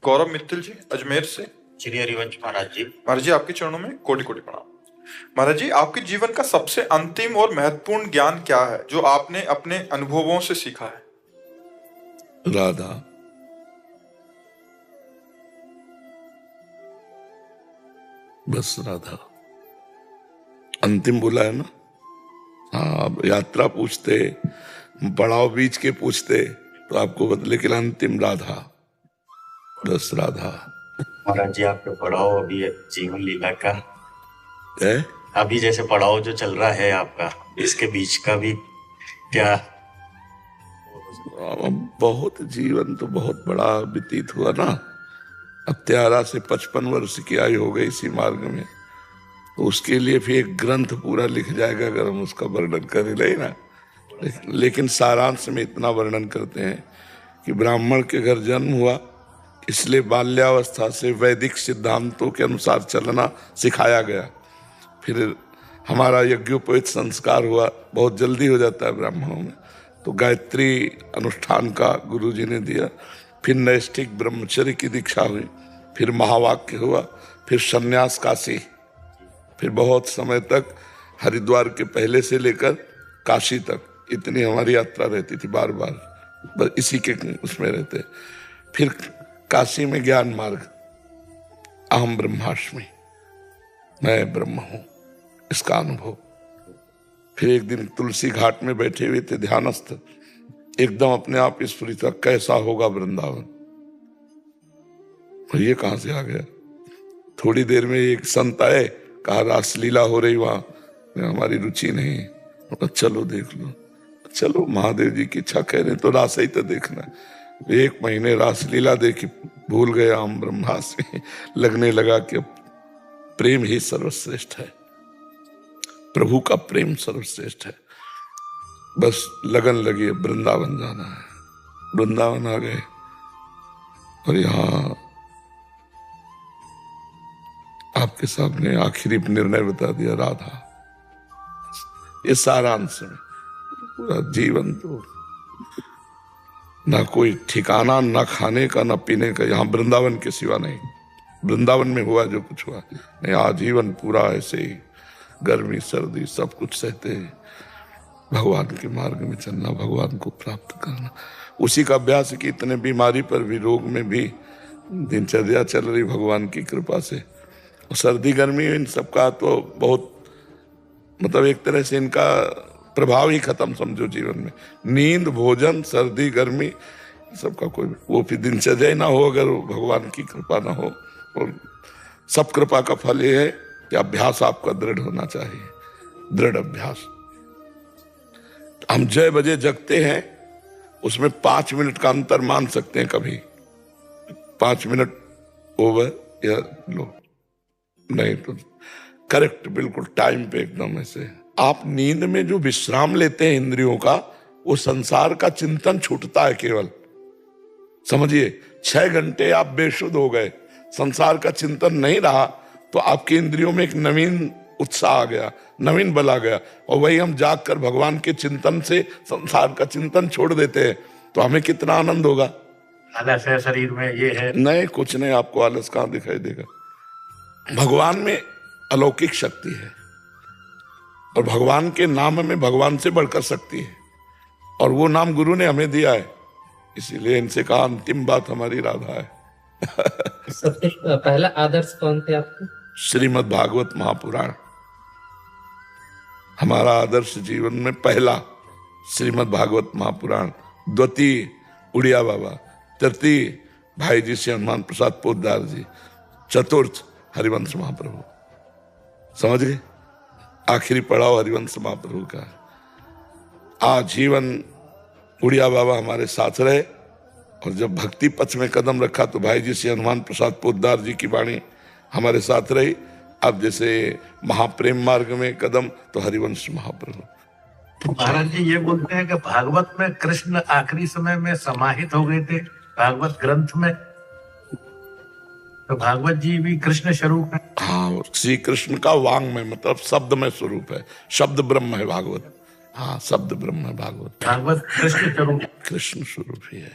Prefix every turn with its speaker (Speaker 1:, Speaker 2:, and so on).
Speaker 1: गौरव मित्तल जी अजमेर से।
Speaker 2: श्री हरिवंश महाराज जी।
Speaker 1: महाराज जी आपके चरणों में कोटि कोटि प्रणाम। महाराज जी आपके जीवन का सबसे अंतिम और महत्वपूर्ण ज्ञान क्या है जो आपने अपने अनुभवों से सीखा है?
Speaker 3: राधा। बस राधा अंतिम बोला है ना। हाँ, अब यात्रा पूछते, पड़ाव बीच के पूछते तो आपको बदले के अंतिम राधा, बस राधा।
Speaker 2: महाराज जी आपके पड़ाव अभी जीवन लीला का
Speaker 3: है,
Speaker 2: अभी जैसे पड़ाव जो चल रहा है आपका, इसके बीच का भी क्या?
Speaker 3: बहुत जीवन तो बहुत बड़ा व्यतीत हुआ ना। अब 13 से 55 वर्ष की आयु हो गई इसी मार्ग में, तो उसके लिए फिर एक ग्रंथ पूरा लिख जाएगा अगर हम उसका वर्णन करें ले ना। लेकिन सारांश में इतना वर्णन करते हैं कि ब्राह्मण के घर जन्म हुआ, इसलिए बाल्यावस्था से वैदिक सिद्धांतों के अनुसार चलना सिखाया गया। फिर हमारा यज्ञोपवीत संस्कार हुआ, बहुत जल्दी हो जाता है ब्राह्मणों में, तो गायत्री अनुष्ठान का गुरु जी ने दिया। फिर नैष्ठिक ब्रह्मचर्य की दीक्षा हुई, फिर महावाक्य हुआ, फिर सन्यास काशी, फिर बहुत समय तक हरिद्वार के पहले से लेकर काशी तक इतनी हमारी यात्रा रहती थी, बार बार बस इसी के उसमें रहते। फिर काशी में ज्ञान मार्ग, अहम ब्रह्मास्मि, मैं ब्रह्म हूं, इसका अनुभव। फिर एक दिन तुलसी घाट में बैठे हुए थे ध्यानस्थ, एकदम अपने आप स्फुरित हुआ कैसा होगा वृंदावन। और ये कहां से आ गया? थोड़ी देर में एक संत आए, कहा रासलीला हो रही वहां, हमारी रुचि नहीं, चलो देख लो। चलो महादेव जी की इच्छा कह रहे तो रास ही तो देखना। 1 महीने रासलीला देखी, भूल गया हम ब्रह्मास्मि। लगने लगा कि प्रेम ही सर्वश्रेष्ठ है, प्रभु का प्रेम सर्वश्रेष्ठ है। बस लगन लगी, वृंदावन जाना है। वृंदावन आ गए और यहाँ आपके सामने आखिरी निर्णय बता दिया, राधा। ये सारांश में पूरा जीवन तो ना कोई ठिकाना, ना खाने का, ना पीने का, यहाँ वृंदावन के सिवा नहीं। वृंदावन में हुआ जो कुछ हुआ नहीं, आजीवन पूरा ऐसे ही गर्मी सर्दी सब कुछ सहते हैं, भगवान के मार्ग में चलना, भगवान को प्राप्त करना। उसी का अभ्यास कि इतने बीमारी पर भी, रोग में भी दिनचर्या चल रही भगवान की कृपा से। और सर्दी गर्मी इन सबका तो बहुत मतलब एक तरह से इनका प्रभाव ही खत्म समझो जीवन में। नींद, भोजन, सर्दी गर्मी सबका कोई वो फिर दिनचर्या ही ना हो अगर भगवान की कृपा ना हो। और सब कृपा का फल ये है कि अभ्यास आपका दृढ़ होना चाहिए, दृढ़ अभ्यास। हम 6 बजे जगते हैं, उसमें 5 मिनट का अंतर मान सकते हैं कभी, 5 मिनट ओवर या लो, नहीं तो करेक्ट बिल्कुल टाइम पे एकदम ऐसे। आप नींद में जो विश्राम लेते हैं इंद्रियों का, वो संसार का चिंतन छूटता है केवल, समझिए। 6 घंटे आप बेशुद्ध हो गए, संसार का चिंतन नहीं रहा, तो आपकी इंद्रियों में एक नवीन उत्साह आ गया, नवीन बल आ गया। और वही हम जाग कर भगवान के चिंतन से संसार का चिंतन छोड़ देते हैं, तो हमें कितना आनंद होगा।
Speaker 2: आलस है शरीर में, ये है
Speaker 3: नहीं, कुछ नहीं, आपको आलस कहां दिखाई देगा। भगवान में अलौकिक शक्ति है, और भगवान के नाम में भगवान से बढ़कर शक्ति है, और वो नाम गुरु ने हमें दिया है। इसीलिए इनसे कहा अंतिम बात हमारी राधा है।
Speaker 4: सबसे पहला आदर्श कौन थे आपके?
Speaker 3: श्रीमद् भागवत महापुराण हमारा आदर्श जीवन में पहला, श्रीमद् भागवत महापुराण। द्वितीय उड़िया बाबा, तृतीय भाई जी से हनुमान प्रसाद पोद्दार जी, चतुर्थ हरिवंश महाप्रभु। समझ गए? आखिरी पड़ाव हरिवंश महाप्रभु का। आजीवन उड़िया बाबा हमारे साथ रहे, और जब भक्ति पथ में कदम रखा तो भाई जी से हनुमान प्रसाद पोद्दार जी की वाणी हमारे साथ रही। अब जैसे महाप्रेम मार्ग में कदम तो हरिवंश महाप्रभु।
Speaker 5: महाराज जी ये बोलते हैं कि भागवत में कृष्ण आखिरी समय में समाहित हो गए थे भागवत ग्रंथ में, तो भागवत जी भी कृष्ण स्वरूप है।
Speaker 3: हाँ, श्री कृष्ण का वांग में मतलब शब्द में स्वरूप है, शब्द ब्रह्म है भागवत। हाँ, शब्द ब्रह्म है भागवत,
Speaker 5: भागवत कृष्ण स्वरूप,
Speaker 3: कृष्ण स्वरूप ही है।